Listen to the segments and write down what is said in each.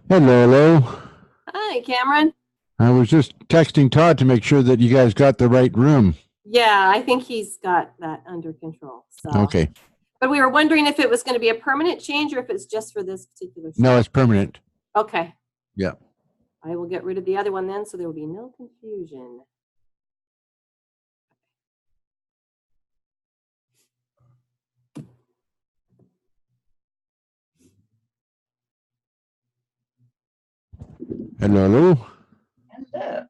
Hello, hello. Hi, Cameron. I was just texting Todd to make sure that you guys got the right room. Yeah, I think he's got that under control. So, Okay. but we were wondering if it was going to be a permanent change or if it's just for this particular No, show. it's permanent. Okay. Yeah. I will get rid of the other one then so there will be no confusion. Hello, hello. Yeah.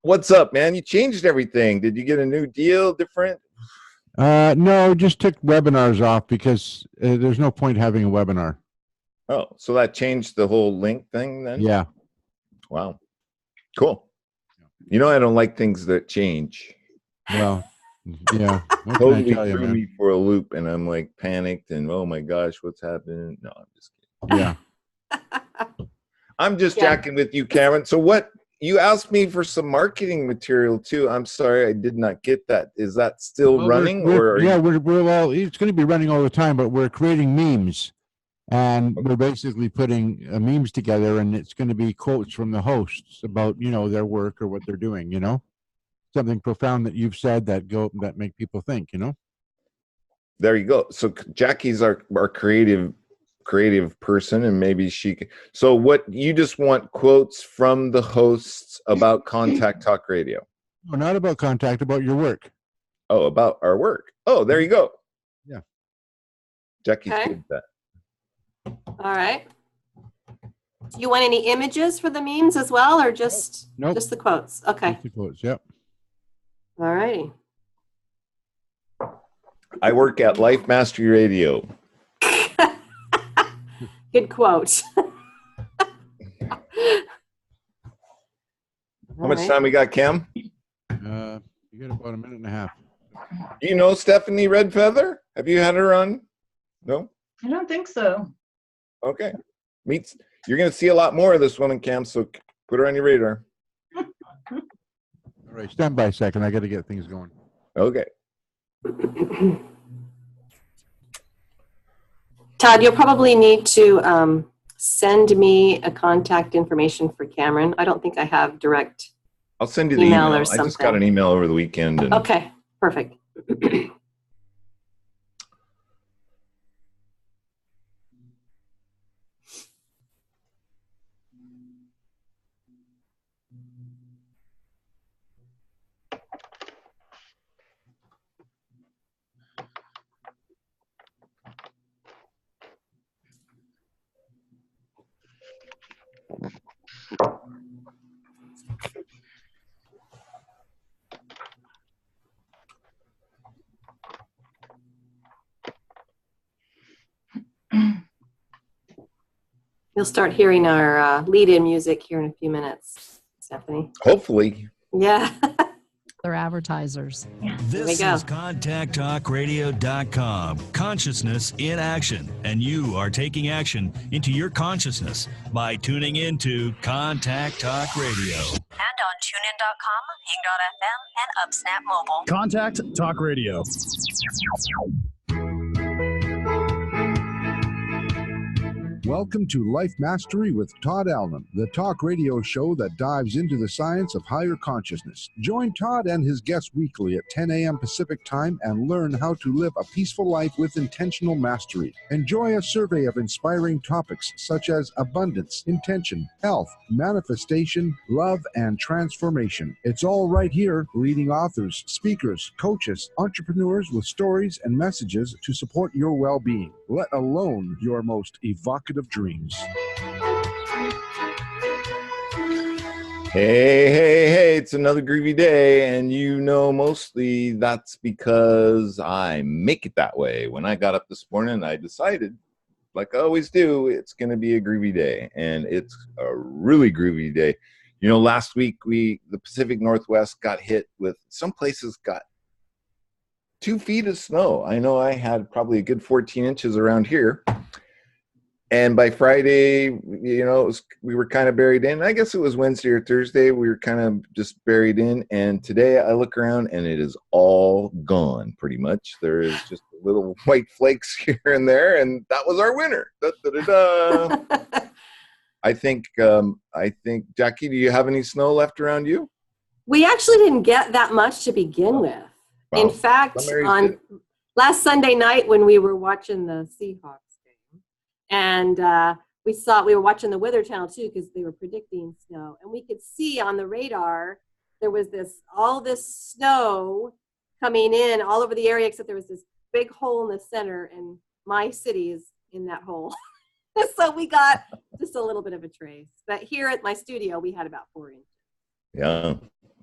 What's up, man? You changed everything. Did you get a new deal? Different? No, just took webinars off because there's no point having a webinar. Oh, so that changed the whole link thing then? Yeah. Wow. Cool. You know, I don't like things that change. Well, yeah. What can I Totally tell you, threw man? me for a loop and I'm like panicked and oh my gosh, what's happening? No, I'm just kidding. Yeah. I'm just Yeah. jacking with you, Cameron. So what you asked me for some marketing material too. I'm sorry, I did not get that. Is that still Well, running we're or yeah, we're well, it's going to be running all the time, but we're creating memes. And we're basically putting memes together, and it's going to be quotes from the hosts about, their work or what they're doing, something profound that you've said that make people think, there you go. So Jackie's our creative person and maybe she can. So what you just want quotes from the hosts about Contact Talk Radio? No, not about contact, about your work. Oh, about our work. Oh, there you go. Yeah. Jackie's Okay. good at that. All right. Do you want any images for the memes as well or just Nope. just the quotes? Okay. Just the quotes, yep. All righty. I work at Life Mastery Radio. Good quote. How much time we got, Cam? You got about a minute and a half. Do you know Stephanie Red Feather? Have you had her on? No? I don't think so. Okay. You're going to see a lot more of this one in Cam, so put her on your radar. All right, stand by a second. I got to get things going. Okay. Todd, you'll probably need to send me a contact information for Cameron. I don't think I have direct. I'll send you the Email email. or I just got something. an email over the weekend. And Okay, perfect. You'll start hearing our lead-in music here in a few minutes, Stephanie. hopefully. Yeah. Their advertisers. This is ContactTalkRadio.com. Consciousness in action. And you are taking action into your consciousness by tuning into Contact Talk Radio. And on TuneIn.com, Hing.fm, and UpSnap Mobile. Contact Talk Radio. Welcome to Life Mastery with Todd Allen, the talk radio show that dives into the science of higher consciousness. Join Todd and his guests weekly at 10 a.m. Pacific Time and learn how to live a peaceful life with intentional mastery. Enjoy a survey of inspiring topics such as abundance, intention, health, manifestation, love, and transformation. It's all right here. Leading authors, speakers, coaches, entrepreneurs with stories and messages to support your well-being, let alone your most evocative dreams. Hey, it's another groovy day, and mostly that's because I make it that way. When I got up this morning, I decided, like I always do, it's going to be a groovy day, and it's a really groovy day. Last week, the Pacific Northwest got hit with, some places got 2 feet of snow. I know I had probably a good 14 inches around here. And by Friday, we were kind of buried in. I guess it was Wednesday or Thursday. We were kind of just buried in. And today I look around and it is all gone pretty much. There is just little white flakes here and there. And that was our winter. Da, da, da, da. I think Jackie, do you have any snow left around you? We actually didn't get that much to begin with. In Well, fact, some areas on did. last Sunday night when we were watching the Seahawks game, and we were watching the Weather Channel too because they were predicting snow, and we could see on the radar there was all this snow coming in all over the area, except there was this big hole in the center, and my city is in that hole. So we got just a little bit of a trace. But here at my studio, we had about 4 inches. Yeah,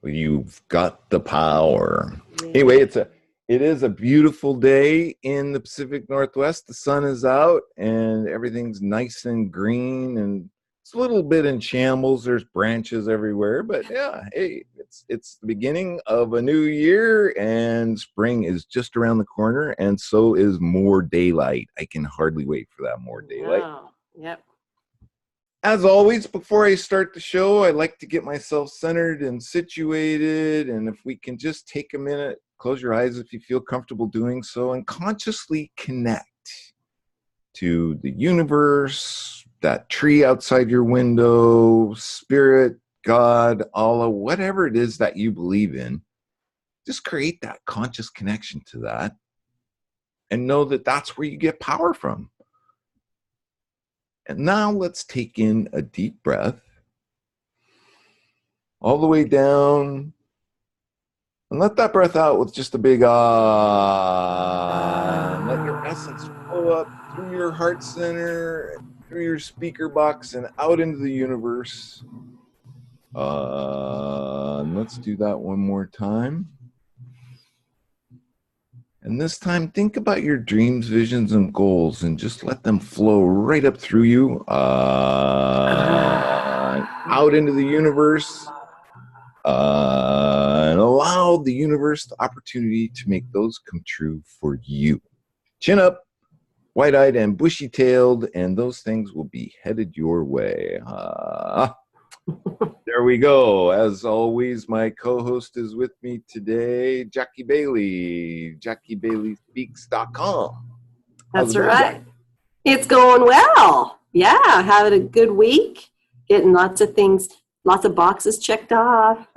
well, you've got the power. Yeah. Anyway, it is a beautiful day in the Pacific Northwest. The sun is out and everything's nice and green, and it's a little bit in shambles. There's branches everywhere, but yeah, hey, it's the beginning of a new year, and spring is just around the corner, and so is more daylight. I can hardly wait for that more daylight. Oh, yep. As always, before I start the show, I like to get myself centered and situated. And if we can just take a minute, close your eyes if you feel comfortable doing so, and consciously connect to the universe, that tree outside your window, spirit, God, Allah, whatever it is that you believe in. Just create that conscious connection to that and know that that's where you get power from. And now let's take in a deep breath all the way down, and let that breath out with just a big ah. And let your essence flow up through your heart center, through your speaker box, and out into the universe. And let's do that one more time. And this time, think about your dreams, visions, and goals, and just let them flow right up through you, out into the universe, and allow the universe the opportunity to make those come true for you. Chin up, wide-eyed, and bushy-tailed, and those things will be headed your way. There we go. As always, my co-host is with me today, Jackie Bailey, JackieBaileySpeaks.com. That's right. It's going well. Yeah, having a good week. Getting lots of things, lots of boxes checked off.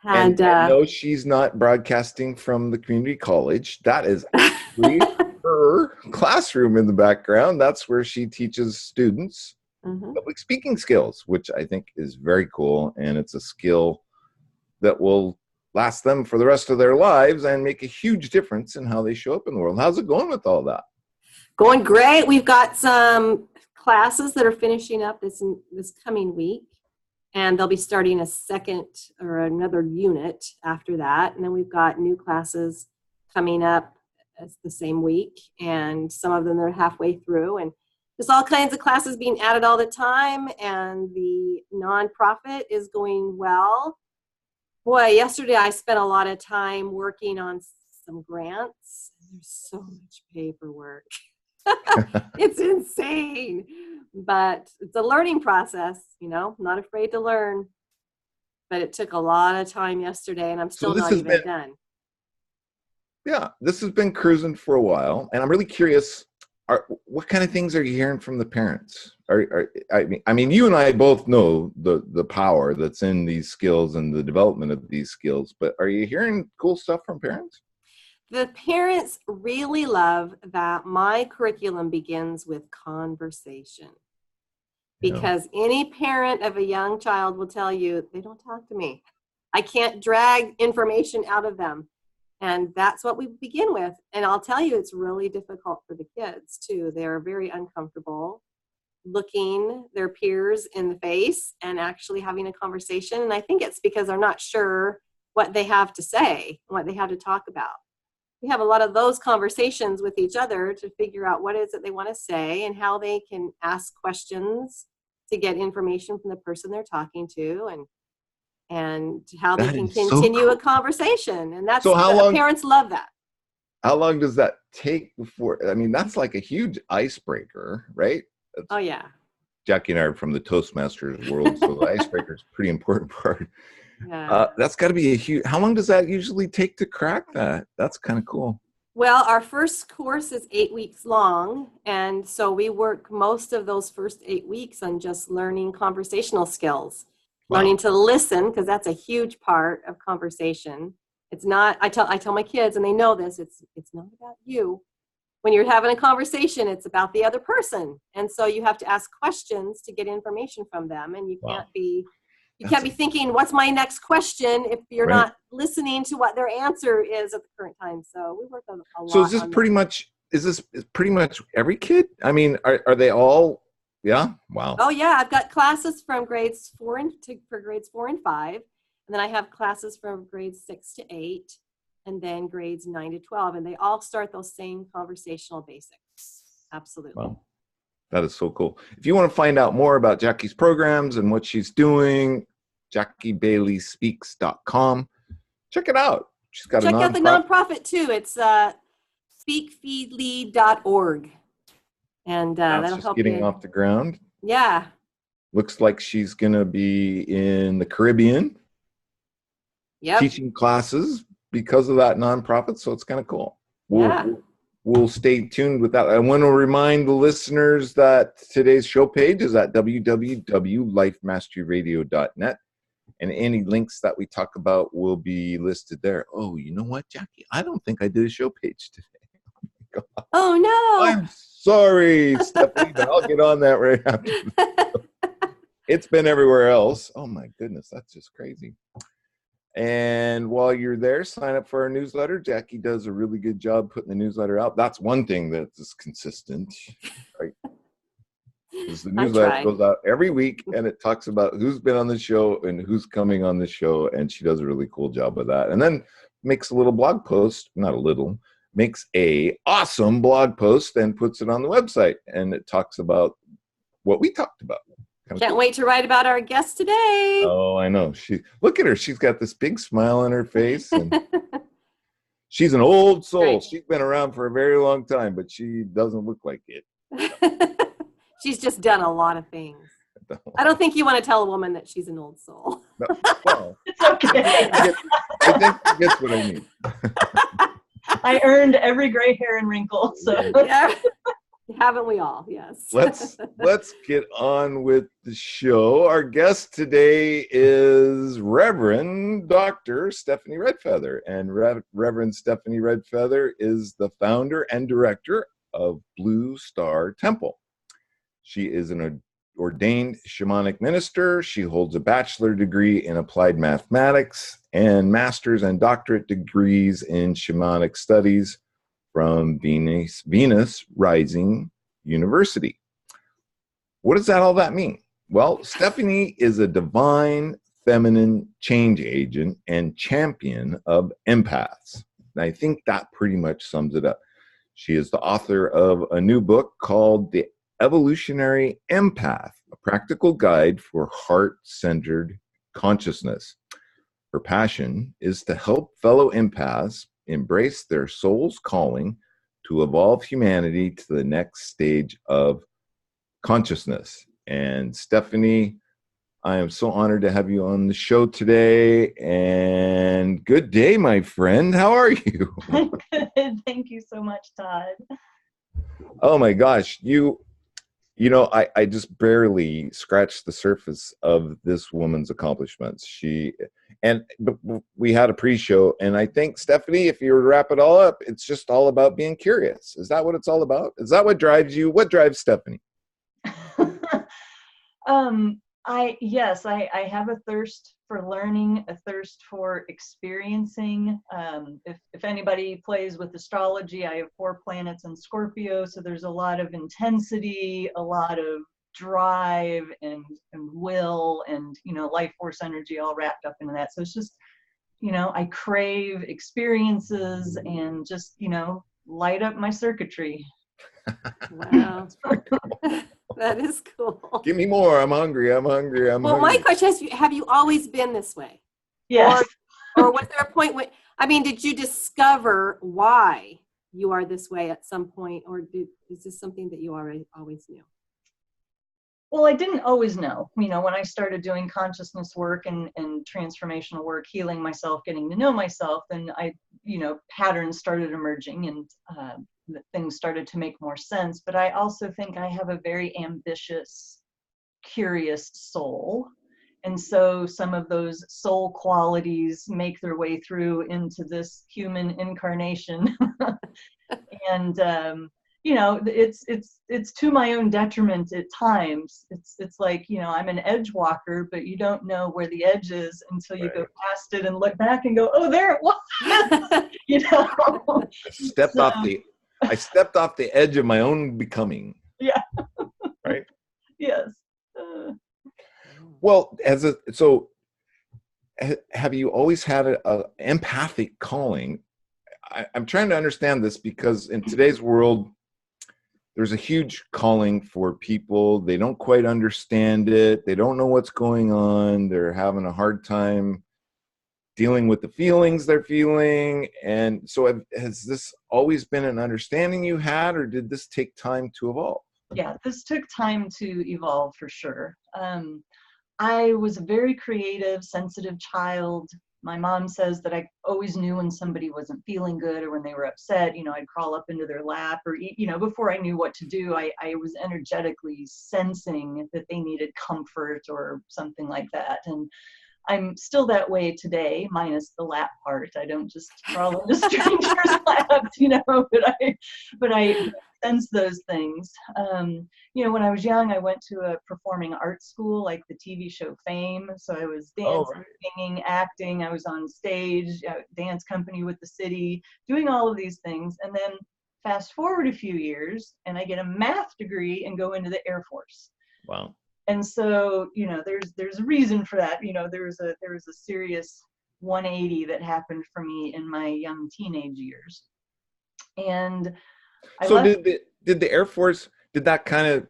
And no, she's not broadcasting from the community college. That is actually her classroom in the background. That's where she teaches students public speaking skills, which I think is very cool. And it's a skill that will last them for the rest of their lives and make a huge difference in how they show up in the world. How's it going with all that? Going great. We've got some classes that are finishing up this coming week, and they'll be starting a second or another unit after that. And then we've got new classes coming up the same week, and some of them are halfway through, and there's all kinds of classes being added all the time, and the nonprofit is going well. Boy, yesterday I spent a lot of time working on some grants. There's so much paperwork. It's insane, but it's a learning process, not afraid to learn. But it took a lot of time yesterday, and I'm still not even done. Yeah, this has been cruising for a while, and I'm really curious. What kind of things are you hearing from the parents? I mean, you and I both know the power that's in these skills and the development of these skills, but are you hearing cool stuff from parents? The parents really love that my curriculum begins with conversation. Because any parent of a young child will tell you, they don't talk to me. I can't drag information out of them. And that's what we begin with. And I'll tell you, it's really difficult for the kids, too. They're very uncomfortable looking their peers in the face and actually having a conversation. And I think it's because they're not sure what they have to say, what they have to talk about. We have a lot of those conversations with each other to figure out what is it they want to say and how they can ask questions to get information from the person they're talking to, and how they can continue a conversation. And that's parents love that. How long does that take before? I mean, that's like a huge icebreaker, right? Oh, yeah. Jackie and I are from the Toastmasters world, so the icebreaker is a pretty important part. Yeah. That's got to be a huge. How long does that usually take to crack that? That's kind of cool. Well, our first course is 8 weeks long, and so we work most of those first 8 weeks on just learning conversational skills, learning to listen, because that's a huge part of conversation. It's not, I tell my kids, and they know this, it's not about you. When you're having a conversation, it's about the other person, and so you have to ask questions to get information from them, and you can't be thinking, what's my next question, if you're not listening to what their answer is at the current time. So we work on a lot. So is this pretty much every kid? I mean, are they all? Yeah. Wow. Oh yeah, I've got classes from grades 4 and 5, and then I have classes from grades 6 to 8, and then grades 9 to 12, and they all start those same conversational basics. Absolutely. Wow. That is so cool. If you want to find out more about Jackie's programs and what she's doing, JackieBaileySpeaks.com. Check it out. She's got Check out the nonprofit too. It's speakfeedlead.org. And that'll help getting you. Off the ground. Yeah. Looks like she's going to be in the Caribbean teaching classes because of that nonprofit. So it's kind of cool. We'll stay tuned with that. I want to remind the listeners that today's show page is at www.lifemasteryradio.net, and any links that we talk about will be listed there. Oh, you know what, Jackie? I don't think I did a show page today. Oh, no. I'm sorry, Stephanie, but I'll get on that right after. It's been everywhere else. Oh, my goodness. That's just crazy. And while you're there, sign up for our newsletter. Jackie does a really good job putting the newsletter out. That's one thing that is consistent, right? Because the newsletter goes out every week, and it talks about who's been on the show and who's coming on the show, and she does a really cool job of that. And then makes a little blog post, not a little, makes a awesome blog post and puts it on the website, and it talks about what we talked about. Can't wait to write about our guest today. Oh, I know. Look at her. She's got this big smile on her face. And she's an old soul. Great. She's been around for a very long time, but she doesn't look like it. She's just done a lot of things. I don't think you want to tell a woman that she's an old soul. No, well, it's okay. I think she gets what I mean. I earned every gray hair and wrinkle. So. Yeah. Haven't we all? Yes. Let's get on with the show. Our guest today is Reverend Dr. Stephanie Redfeather, and Reverend Stephanie Redfeather is the founder and director of Blue Star Temple. She is an ordained shamanic minister. She holds a bachelor degree in applied mathematics and master's and doctorate degrees in shamanic studies from Venus Rising University. What does all that mean? Well, Stephanie is a divine feminine change agent and champion of empaths. And I think that pretty much sums it up. She is the author of a new book called The Evolutionary Empath, a practical guide for heart-centered consciousness. Her passion is to help fellow empaths embrace their soul's calling to evolve humanity to the next stage of consciousness. And Stephanie, I am so honored to have you on the show today. And good day, my friend. How are you? Good. Thank you so much, Todd. Oh my gosh. I just barely scratched the surface of this woman's accomplishments. We had a pre-show, and I think, Stephanie, if you were to wrap it all up, it's just all about being curious. Is that what it's all about? Is that what drives you? What drives Stephanie? I have a thirst for learning, a thirst for experiencing. If anybody plays with astrology, I have 4 planets in Scorpio, so there's a lot of intensity, a lot of drive and will and life force energy all wrapped up into that. So it's just I crave experiences and just light up my circuitry. Wow. That is cool. Give me more. I'm hungry. Well, my question is, have you always been this way? Yes. Or was there a point when, did you discover why you are this way at some point, or is this something that you always knew? Well, I didn't always know. When I started doing consciousness work and transformational work, healing myself, getting to know myself, then patterns started emerging and things started to make more sense. But I also think I have a very ambitious, curious soul. And so some of those soul qualities make their way through into this human incarnation. And it's to my own detriment at times. It's like, I'm an edge walker, but you don't know where the edge is until you go past it and look back and go, oh, there it was. I stepped off the edge of my own becoming. Yeah. Right. Yes. Well, have you always had a empathic calling? I'm trying to understand this because in today's world, there's a huge calling for people. They don't quite understand it. They don't know what's going on. They're having a hard time dealing with the feelings they're feeling. And so has this always been an understanding you had, or did this take time to evolve? Yeah, this took time to evolve for sure. I was a very creative, sensitive child. My mom says that I always knew when somebody wasn't feeling good or when they were upset. I'd crawl up into their lap, or, before I knew what to do, I was energetically sensing that they needed comfort or something like that. And I'm still that way today, minus the lap part. I don't just crawl into strangers' laps, but I sense those things. When I was young, I went to a performing arts school, like the TV show Fame. So I was dancing, singing, acting. I was on stage, dance company with the city, doing all of these things. And then fast forward a few years, and I get a math degree and go into the Air Force. Wow. And so, there's a reason for that. There was a serious 180 that happened for me in my young teenage years. And did the Air Force, did that kind of,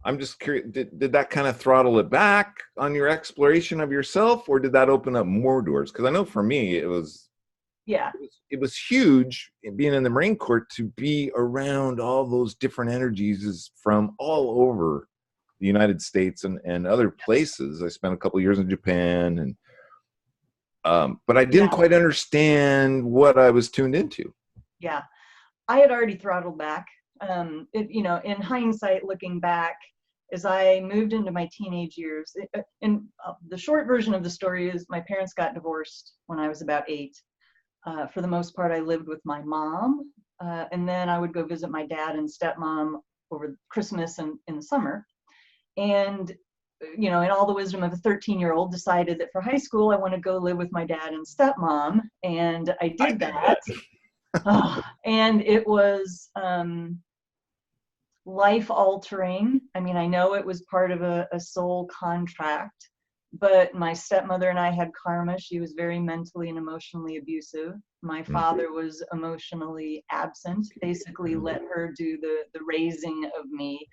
I'm just curious, did that kind of throttle it back on your exploration of yourself, or did that open up more doors? Because I know for me, it was huge being in the Marine Corps to be around all those different energies from all over the United States and other places. I spent a couple of years in Japan, and but I didn't quite understand what I was tuned into. Yeah, I had already throttled back. In hindsight, looking back, as I moved into my teenage years, the short version of the story is my parents got divorced when I was about 8. For the most part, I lived with my mom, and then I would go visit my dad and stepmom over Christmas and in the summer. And, in all the wisdom of a 13-year-old, decided that for high school, I want to go live with my dad and stepmom. And I did that. And it was life-altering. I mean, I know it was part of a soul contract, but my stepmother and I had karma. She was very mentally and emotionally abusive. My father was emotionally absent, basically let her do the raising of me.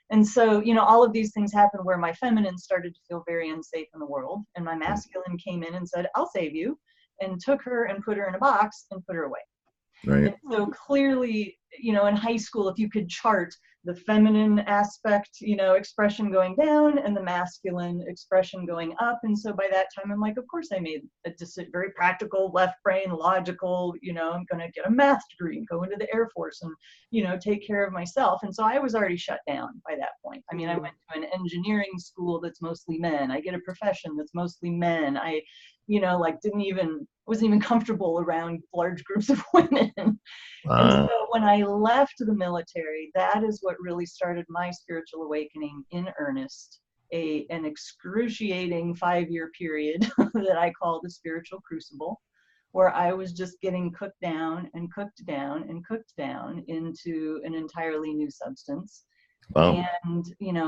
And so, all of these things happened where my feminine started to feel very unsafe in the world. And my masculine came in and said, I'll save you, and took her and put her in a box and put her away. Right. And so clearly, in high school, if you could chart the feminine aspect, expression going down and the masculine expression going up. And so by that time, I'm like, of course I made a very practical, left brain, logical, I'm going to get a math degree and go into the Air Force and, take care of myself. And so I was already shut down by that point. I mean, I went to an engineering school that's mostly men. I get a profession that's mostly men. I, wasn't even comfortable around large groups of women. And so when I left the military, that is what really started my spiritual awakening in earnest, an excruciating 5-year period that I call the spiritual crucible, where I was just getting cooked down and cooked down and cooked down into an entirely new substance. Wow. And,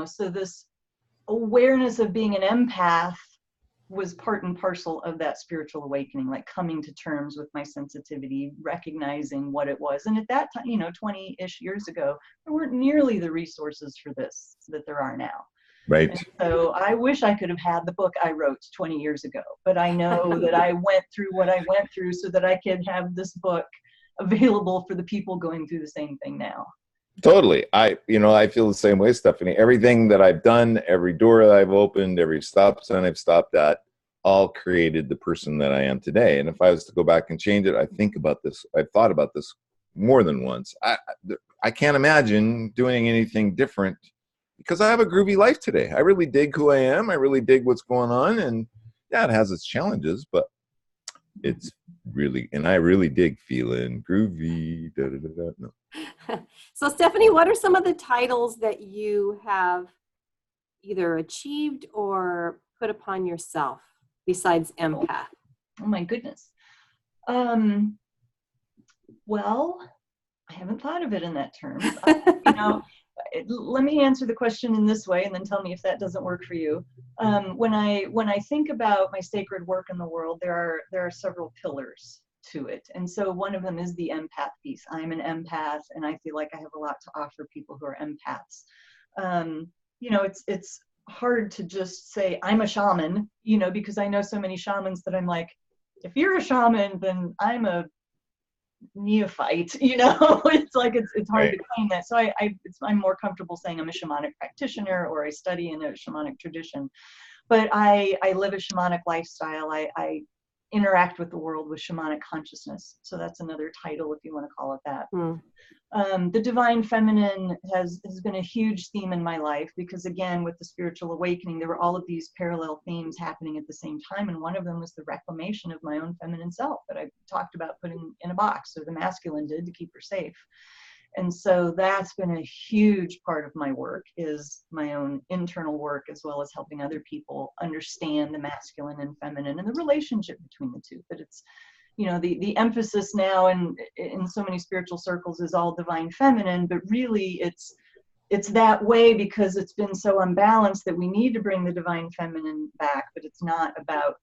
so this awareness of being an empath was part and parcel of that spiritual awakening, like coming to terms with my sensitivity, recognizing what it was. And at that time, 20-ish years ago, there weren't nearly the resources for this that there are now. Right. And so I wish I could have had the book I wrote 20 years ago, but I know that I went through what I went through so that I could have this book available for the people going through the same thing now. Totally. I feel the same way, Stephanie. Everything that I've done, every door that I've opened, every stop sign I've stopped at, all created the person that I am today. And if I was to go back and change it, I've thought about this more than once. I can't imagine doing anything different because I have a groovy life today. I really dig who I am. I really dig what's going on. And yeah, it has its challenges, but it's really, and I really dig feeling groovy. Da, da, da, da. No. So, Stephanie, what are some of the titles that you have either achieved or put upon yourself besides empath? Oh my goodness. Well, I haven't thought of it in that terms. Let me answer the question in this way and then tell me if that doesn't work for you. When I think about my sacred work in the world, there are several pillars to it. And so one of them is the empath piece. I'm an empath and I feel like I have a lot to offer people who are empaths. It's hard to just say I'm a shaman, because I know so many shamans that I'm like, if you're a shaman, then I'm a neophyte, it's like it's hard to claim that. So I'm more comfortable saying I'm a shamanic practitioner or I study in a shamanic tradition. But I live a shamanic lifestyle. I interact with the world with shamanic consciousness. So that's another title if you want to call it that. The divine feminine has been a huge theme in my life because, again, with the spiritual awakening, there were all of these parallel themes happening at the same time. And one of them was the reclamation of my own feminine self that I talked about putting in a box, or the masculine did, to keep her safe. And so that's been a huge part of my work, is my own internal work, as well as helping other people understand the masculine and feminine and the relationship between the two. That it's, the emphasis now in so many spiritual circles is all divine feminine, but really it's that way because it's been so unbalanced that we need to bring the divine feminine back, but it's not about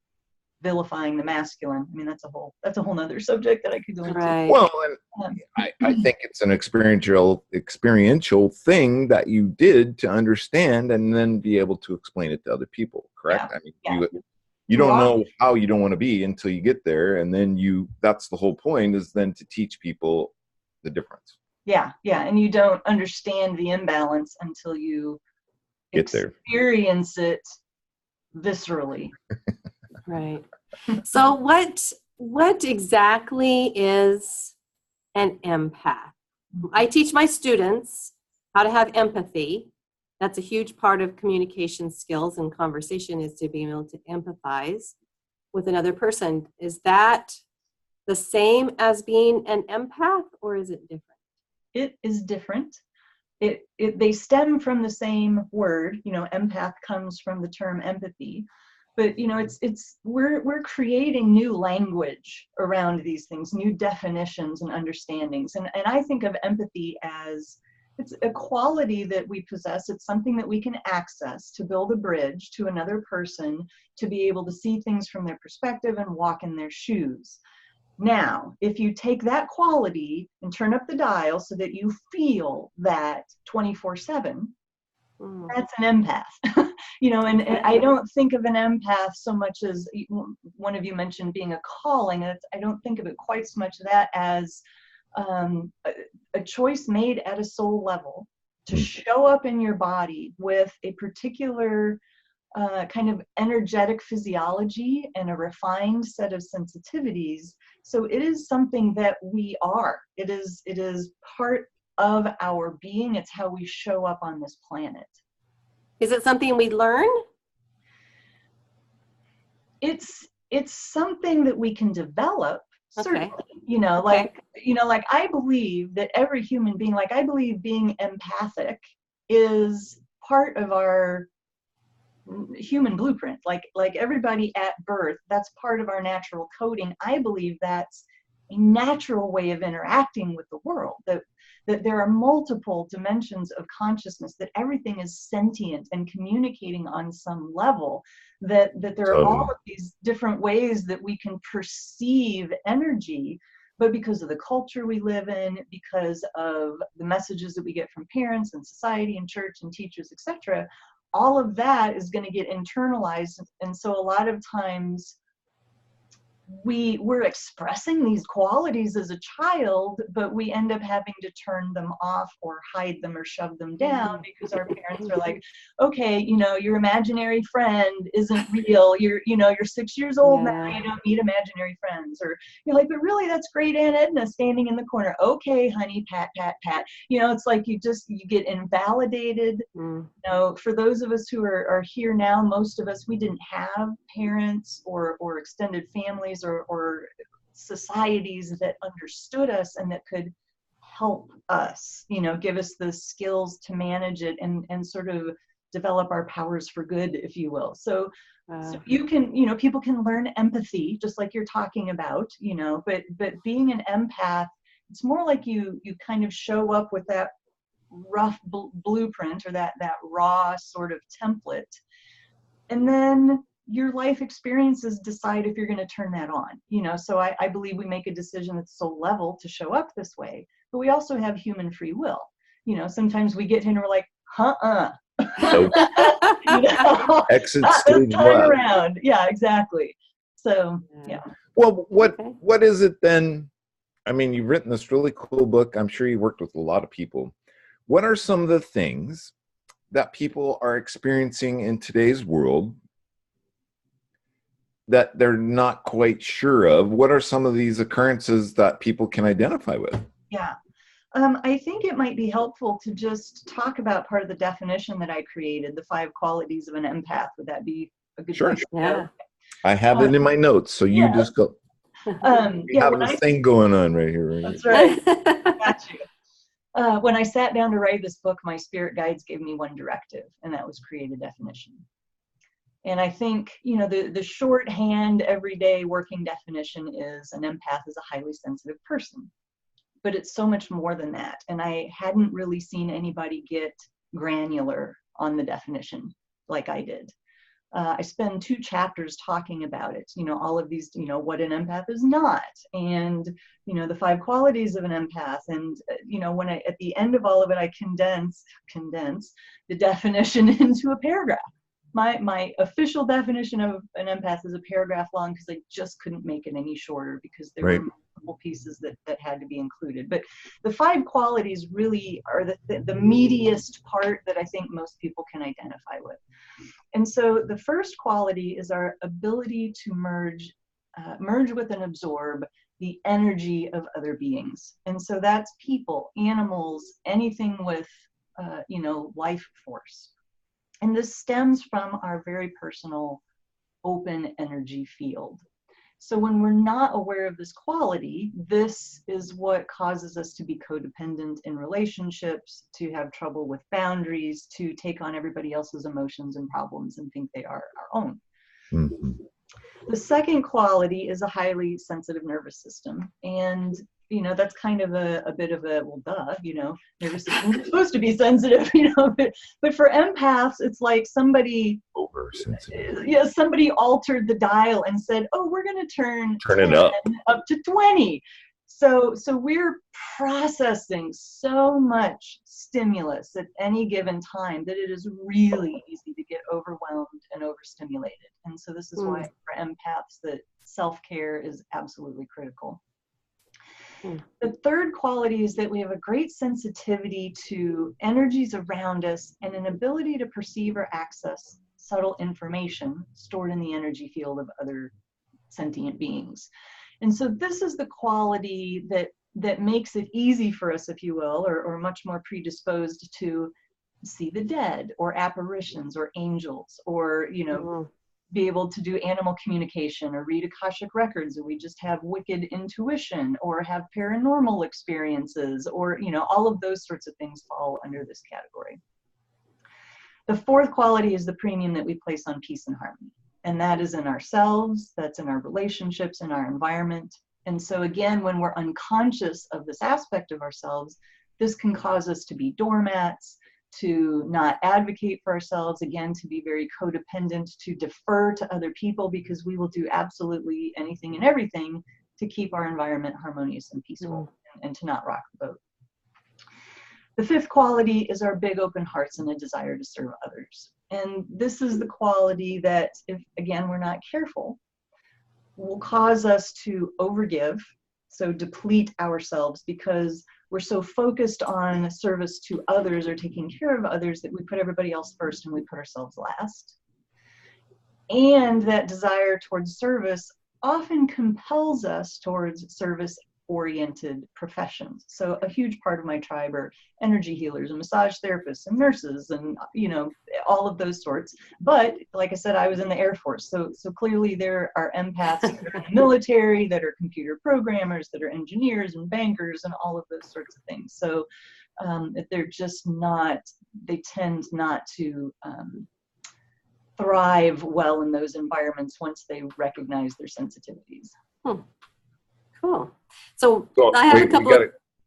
vilifying the masculine. I mean, that's a whole nother subject that I could go into. Right. Well, and I think it's an experiential thing that you did to understand and then be able to explain it to other people, correct? Yeah. I mean, you don't know how you don't want to be until you get there, and then that's the whole point, is then to teach people the difference. Yeah, and you don't understand the imbalance until you get there, experience it viscerally. Right. So what exactly is an empath? I teach my students how to have empathy. That's a huge part of communication skills and conversation, is to be able to empathize with another person. Is that the same as being an empath, or is it different? It is different. They stem from the same word. Empath comes from the term empathy. But we're creating new language around these things, new definitions and understandings. And I think of empathy as it's a quality that we possess. It's something that we can access to build a bridge to another person, to be able to see things from their perspective and walk in their shoes. Now, if you take that quality and turn up the dial so that you feel that 24/7, that's an empath. And I don't think of an empath so much as, one of you mentioned being a calling. I don't think of it quite so much that as a choice made at a soul level to show up in your body with a particular kind of energetic physiology and a refined set of sensitivities. So it is something that we are. It is part of our being. It's how we show up on this planet. Is it something we learn? It's something that we can develop. Certainly. Okay. Like I believe that every human being, like I believe being empathic is part of our human blueprint. Like everybody at birth, that's part of our natural coding. I believe that's a natural way of interacting with the world, that there are multiple dimensions of consciousness, that everything is sentient and communicating on some level, that there are all of these different ways that we can perceive energy. But because of the culture we live in, because of the messages that we get from parents and society and church and teachers, etc., all of that is going to get internalized. And so a lot of times we're expressing these qualities as a child, but we end up having to turn them off or hide them or shove them down because our parents are like, okay, you know, your imaginary friend isn't real. You're 6 years old now. You don't need imaginary friends. Or you're like, but really, that's great Aunt Edna standing in the corner. Okay, honey, pat, pat, pat. You know, it's like you get invalidated. You know, for those of us who are here now, most of us, we didn't have parents or extended families or societies that understood us and that could help us, you know, give us the skills to manage it and sort of develop our powers for good, if you will. So you can, you know, people can learn empathy just like you're talking about, you know, but being an empath, it's more like you kind of show up with that rough blueprint or that raw sort of template, and then your life experiences decide if you're going to turn that on, you know. So I believe we make a decision at soul level to show up this way, but we also have human free will. You know, sometimes we get in and we're like, Nope. you know, Exit let's stage turn left. around. Yeah, exactly. So yeah. Well, what is it then? I mean, you've written this really cool book. I'm sure you worked with a lot of people. What are some of the things that people are experiencing in today's world that they're not quite sure of? What are some of these occurrences that people can identify with? Yeah. I think it might be helpful to just talk about part of the definition that I created, the 5 qualities of an empath. Would that be a good place to go? I have it in my notes, so you just go. We have this thing going on right here. Right? That's right. Got you. When I sat down to write this book, my spirit guides gave me one directive, and that was create a definition. And I think, you know, the shorthand, everyday working definition is an empath is a highly sensitive person. But it's so much more than that. And I hadn't really seen anybody get granular on the definition like I did. I spend 2 chapters talking about it, you know, all of these, you know, what an empath is not, and, you know, the 5 qualities of an empath. And, you know, when at the end of all of it, I condense the definition into a paragraph. My official definition of an empath is a paragraph long because I just couldn't make it any shorter because there were multiple pieces that had to be included. But the 5 qualities really are the meatiest part that I think most people can identify with. And so the first quality is our ability to merge with and absorb the energy of other beings. And so that's people, animals, anything with, you know, life force. And this stems from our very personal open energy field. So when we're not aware of this quality, this is what causes us to be codependent in relationships, to have trouble with boundaries, to take on everybody else's emotions and problems and think they are our own. Mm-hmm. The second quality is a highly sensitive nervous system. And you know, that's kind of a bit of a, well, duh, you know, nervous system is supposed to be sensitive, you know, but for empaths, it's like somebody oversensitive. Yeah, somebody altered the dial and said, oh, we're going to turn it up to 20. So we're processing so much stimulus at any given time that it is really easy to get overwhelmed and overstimulated. And so this is why for empaths that self-care is absolutely critical. The third quality is that we have a great sensitivity to energies around us and an ability to perceive or access subtle information stored in the energy field of other sentient beings. And so this is the quality that makes it easy for us, if you will, or much more predisposed to see the dead or apparitions or angels, or, you know, be able to do animal communication or read Akashic records, or we just have wicked intuition or have paranormal experiences, or, you know, all of those sorts of things fall under this category. The fourth quality is the premium that we place on peace and harmony. And that is in ourselves, that's in our relationships, in our environment. And so again, when we're unconscious of this aspect of ourselves, this can cause us to be doormats, to not advocate for ourselves, again, to be very codependent, to defer to other people, because we will do absolutely anything and everything to keep our environment harmonious and peaceful, and to not rock the boat. The fifth quality is our big open hearts and a desire to serve others. And this is the quality that, if, again, we're not careful, will cause us to overgive, so deplete ourselves, because we're so focused on service to others or taking care of others that we put everybody else first and we put ourselves last. And that desire towards service often compels us towards service-oriented professions. So a huge part of my tribe are energy healers and massage therapists and nurses and, you know, all of those sorts. But like I said, I was in the Air Force. So clearly there are empaths that are in the military, that are computer programmers, that are engineers and bankers and all of those sorts of things. So they're just not, they tend not to thrive well in those environments once they recognize their sensitivities. Cool. So I have a couple.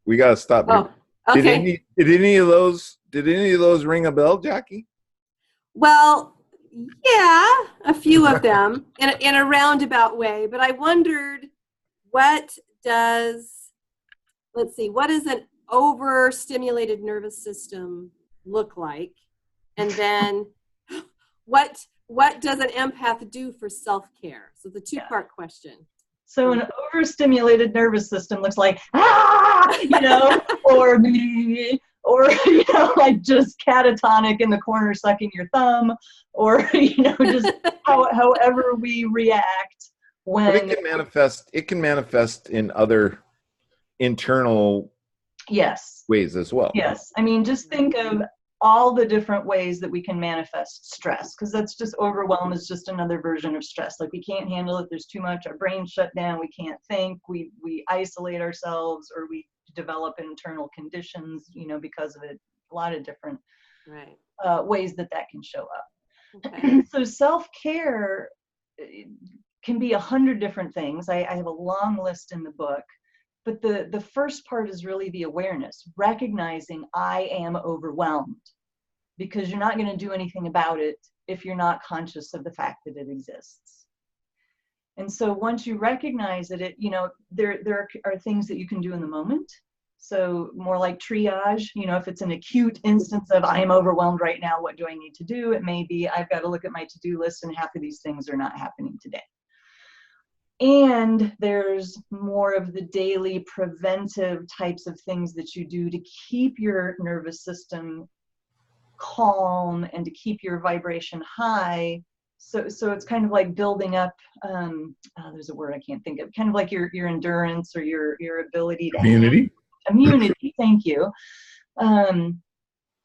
We gotta stop here. Oh, okay. Did any of those ring a bell, Jackie? Well, yeah, a few of them in a roundabout way. But I wondered, what does an overstimulated nervous system look like? And then what does an empath do for self-care? So the two-part question. So an overstimulated nervous system looks like, you know, or, you know, like just catatonic in the corner sucking your thumb, or, you know, just however we react when. But it can manifest in other internal ways as well. Yes. I mean, just think of all the different ways that we can manifest stress, because that's just overwhelm is just another version of stress. Like we can't handle it, there's too much, our brains shut down, we can't think, we isolate ourselves, or we develop internal conditions, you know, because of it. A lot of different ways that can show up. Okay. So self-care can be 100 different things. I have a long list in the book. But the first part is really the awareness, recognizing I am overwhelmed, because you're not going to do anything about it if you're not conscious of the fact that it exists. And so once you recognize that you know, there are things that you can do in the moment. So more like triage, you know, if it's an acute instance of I am overwhelmed right now, what do I need to do? It may be I've got to look at my to-do list and half of these things are not happening today. And there's more of the daily preventive types of things that you do to keep your nervous system calm and to keep your vibration high. So it's kind of like building up, there's a word I can't think of, kind of like your endurance or your ability to immunity, thank you.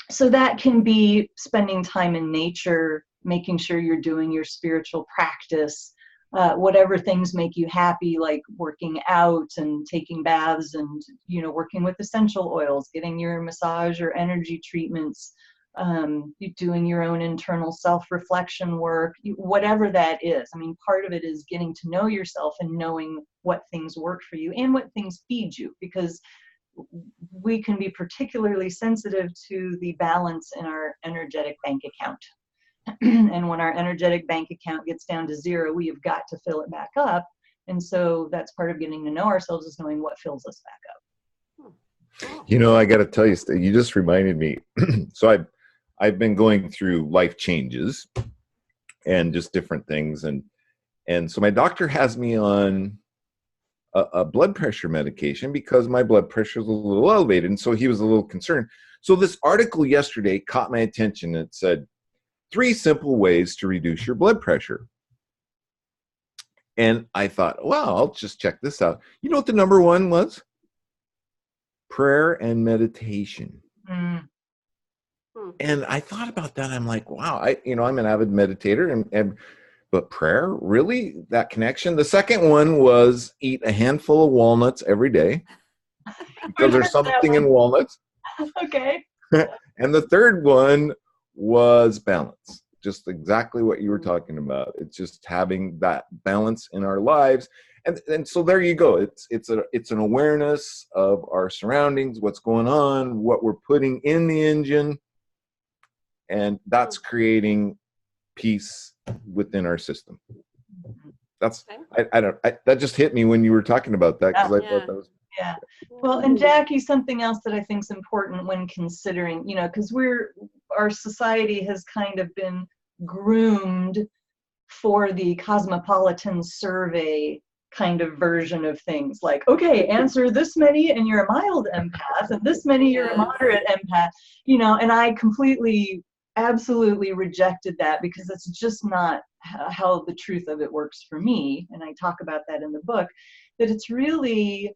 So that can be spending time in nature, making sure you're doing your spiritual practice, whatever things make you happy, like working out and taking baths and, you know, working with essential oils, getting your massage or energy treatments, doing your own internal self-reflection work, whatever that is. I mean, part of it is getting to know yourself and knowing what things work for you and what things feed you, because we can be particularly sensitive to the balance in our energetic bank account. And when our energetic bank account gets down to zero, we have got to fill it back up. And so that's part of getting to know ourselves, is knowing what fills us back up. You know, I got to tell you, you just reminded me. So I've been going through life changes and just different things. And so my doctor has me on a blood pressure medication because my blood pressure is a little elevated. And so he was a little concerned. So this article yesterday caught my attention. It said, 3 simple ways to reduce your blood pressure. And I thought, well, I'll just check this out. You know what the number 1 was? Prayer and meditation. Mm. And I thought about that. I'm like, wow, I'm an avid meditator, but prayer, really? That connection? The second one was eat a handful of walnuts every day, because there's something in walnuts. Okay. And the third one was balance. Just exactly what you were talking about. It's just having that balance in our lives. And so there you go. It's an awareness of our surroundings, what's going on, what we're putting in the engine, and that's creating peace within our system. That's that just hit me when you were talking about that, because I thought that was. Yeah. Well, and Jackie, something else that I think is important when considering, because our society has kind of been groomed for the cosmopolitan survey kind of version of things, like, okay, answer this many and you're a mild empath, and this many you're a moderate empath, you know. And I completely, absolutely rejected that, because it's just not how the truth of it works for me. And I talk about that in the book, that it's really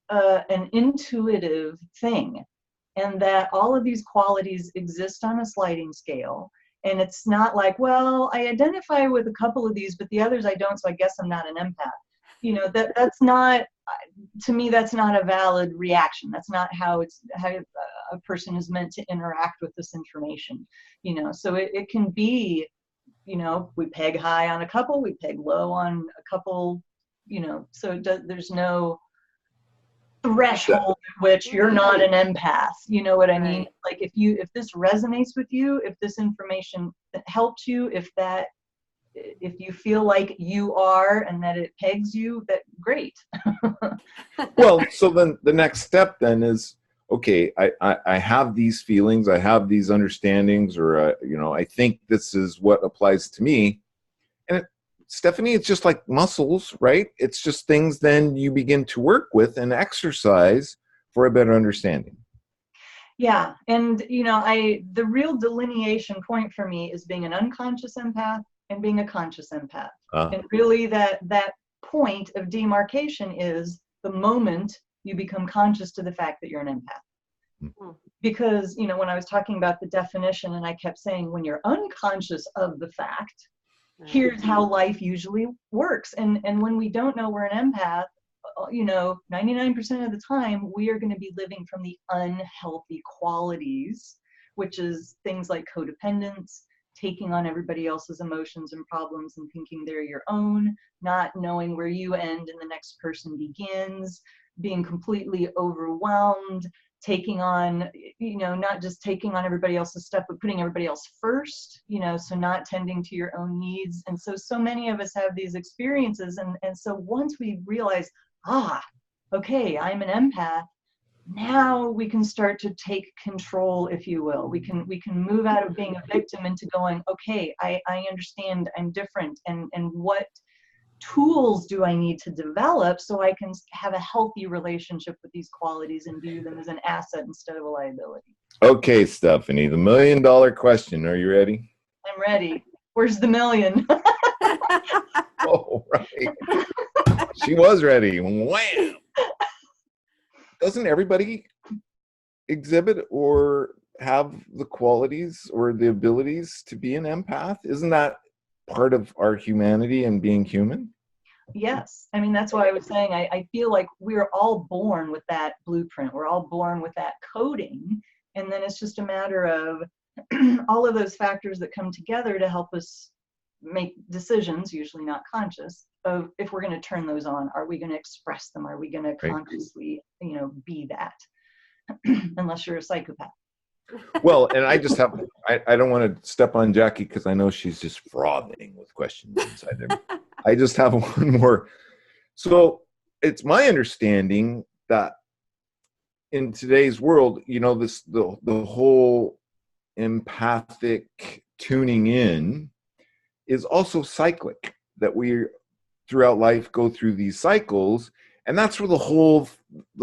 an intuitive thing, and that all of these qualities exist on a sliding scale. And it's not like, well, I identify with a couple of these, but the others I don't, so I guess I'm not an empath. You know, that's not, to me, that's not a valid reaction. That's not how a person is meant to interact with this information. You know, so it can be, you know, we peg high on a couple, we peg low on a couple, you know, so there's no threshold at which you're not an empath. You know what I mean? Like, if this resonates with you, if this information helped you, if you feel like you are and that it pegs you, that great. Well, so then the next step then is, okay, I have these feelings, I have these understandings, or you know, I think this is what applies to me. And Stephanie, it's just like muscles, right? It's just things then you begin to work with and exercise for a better understanding. Yeah, and you know, the real delineation point for me is being an unconscious empath and being a conscious empath. And really that point of demarcation is the moment you become conscious to the fact that you're an empath. Mm. Because, you know, when I was talking about the definition, and I kept saying, when you're unconscious of the fact, here's how life usually works. And when we don't know we're an empath, you know, 99% of the time, we are going to be living from the unhealthy qualities, which is things like codependence, taking on everybody else's emotions and problems and thinking they're your own, not knowing where you end and the next person begins, being completely overwhelmed, taking on, you know, not just taking on everybody else's stuff, but putting everybody else first, you know, so not tending to your own needs. And so many of us have these experiences. And so once we realize, okay, I'm an empath, now we can start to take control, if you will. We can move out of being a victim into going, okay, I understand I'm different, and what tools do I need to develop so I can have a healthy relationship with these qualities and view them as an asset instead of a liability. Okay, Stephanie, the $1 million question. Are you ready? I'm ready. Where's the million? Oh, right. She was ready. Wham! Doesn't everybody exhibit or have the qualities or the abilities to be an empath? Isn't that part of our humanity and being human? Yes. I mean, that's why I was saying I feel like we're all born with that blueprint. We're all born with that coding. And then it's just a matter of all of those factors that come together to help us make decisions, usually not conscious, of if we're going to turn those on. Are we going to express them? Are we going to consciously, you know, be that? Unless you're a psychopath. Well, and I just have, I don't want to step on Jackie because I know she's just frothing with questions inside there. I just have one more. So it's my understanding that in today's world, you know, the whole empathic tuning in is also cyclic, that we throughout life go through these cycles. And that's where the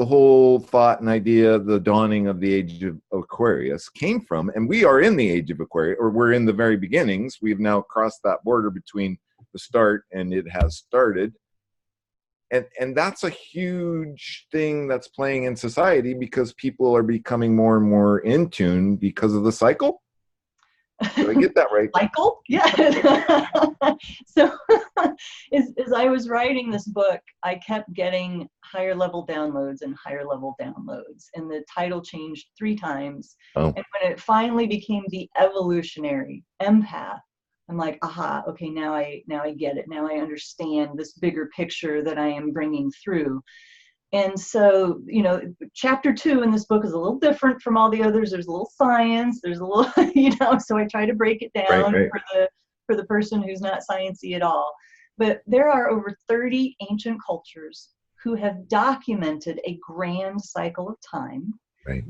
whole thought and idea, the dawning of the Age of Aquarius came from. And we are in the Age of Aquarius, or we're in the very beginnings. We've now crossed that border between the start and it has started. And that's a huge thing that's playing in society because people are becoming more and more in tune because of the cycle. Did I get that right? Cycle? Yeah. So as I was writing this book, I kept getting higher level downloads and higher level downloads. And the title changed 3 times. Oh. And when it finally became the Evolutionary Empath, I'm like, aha, okay, now I get it. Now I understand this bigger picture that I am bringing through. And so, you know, chapter 2 in this book is a little different from all the others. There's a little science, there's a little, you know, so I try to break it down Right. for the person who's not sciencey at all. But there are over 30 ancient cultures who have documented a grand cycle of time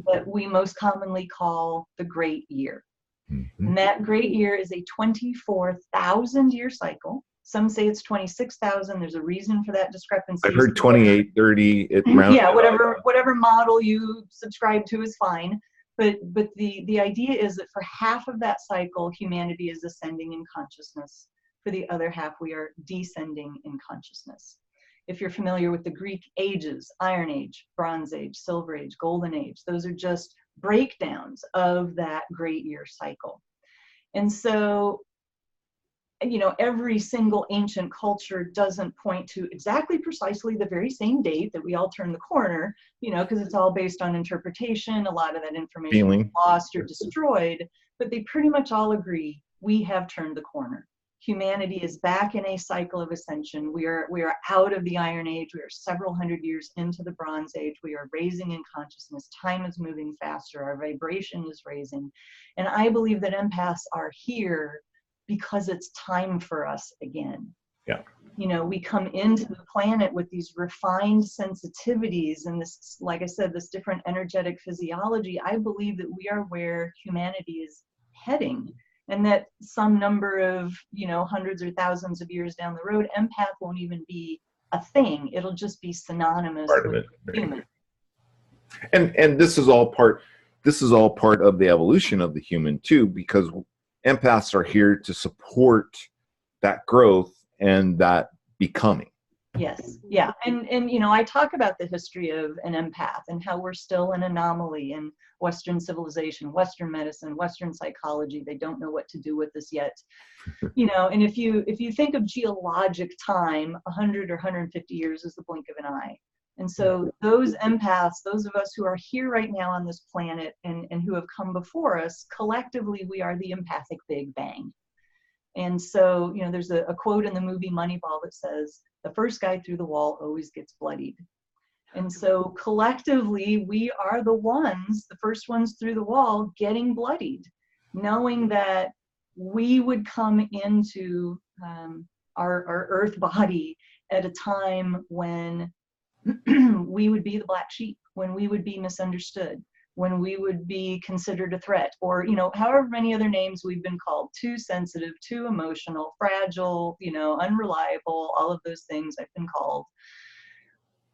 that we most commonly call the Great Year. Mhm. And that great year is a 24,000 year cycle. Some say it's 26,000. There's a reason for that discrepancy. I've heard 28, 30. It rounded Yeah, up. whatever model you subscribe to is fine. But the idea is that for half of that cycle, humanity is ascending in consciousness. For the other half, we are descending in consciousness. If you're familiar with the Greek ages, Iron Age, Bronze Age, Silver Age, Golden Age, those are just breakdowns of that great year cycle. And so, you know, every single ancient culture doesn't point to exactly precisely the very same date that we all turn the corner, you know, because it's all based on interpretation. A lot of that information Feeling. is lost or destroyed, but they pretty much all agree we have turned the corner. Humanity is back in a cycle of ascension. We are out of the Iron Age. We are several hundred years into the Bronze Age. We are raising in consciousness. Time is moving faster. Our vibration is raising. And I believe that empaths are here because it's time for us again. Yeah. You know, we come into the planet with these refined sensitivities and this, like I said, this different energetic physiology. I believe that we are where humanity is heading, and that some number of, you know, hundreds or thousands of years down the road, empath won't even be a thing. It'll just be synonymous Part of with it. human. And this is all part of the evolution of the human too, because empaths are here to support that growth and that becoming. Yes, yeah, and you know, I talk about the history of an empath and how we're still an anomaly in Western civilization, Western medicine, Western psychology. They don't know what to do with this yet, you know. And if you think of geologic time, 100 or 150 years is the blink of an eye. And so those empaths, those of us who are here right now on this planet and who have come before us, collectively, we are the empathic Big Bang. And so, you know, there's a quote in the movie Moneyball that says, the first guy through the wall always gets bloodied. And so collectively, we are the first ones through the wall getting bloodied, knowing that we would come into our earth body at a time when we would be the black sheep, when we would be misunderstood, when we would be considered a threat, or, you know, however many other names we've been called, too sensitive, too emotional, fragile, you know, unreliable, all of those things I've been called.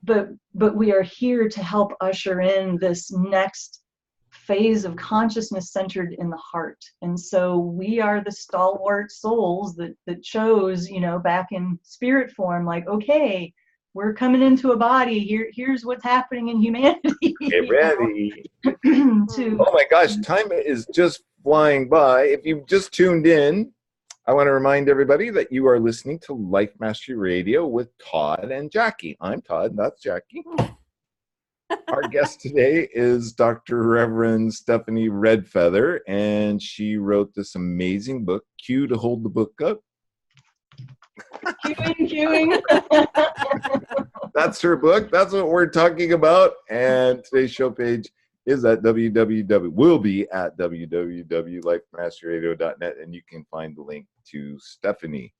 But we are here to help usher in this next phase of consciousness centered in the heart. And so we are the stalwart souls that chose, you know, back in spirit form, like, okay, we're coming into a body. Here's what's happening in humanity. Get ready. To, Oh my gosh, time is just flying by. If you've just tuned in, I want to remind everybody that you are listening to Life Mastery Radio with Todd and Jackie. I'm Todd, that's Jackie. Our guest today is Dr. Reverend Stephanie Redfeather, and she wrote this amazing book, Cue to Hold the Book Up. Queuing. That's her book. That's what we're talking about. And today's show page is at will be at www.lifemasterradio.net, and you can find the link to Stephanie.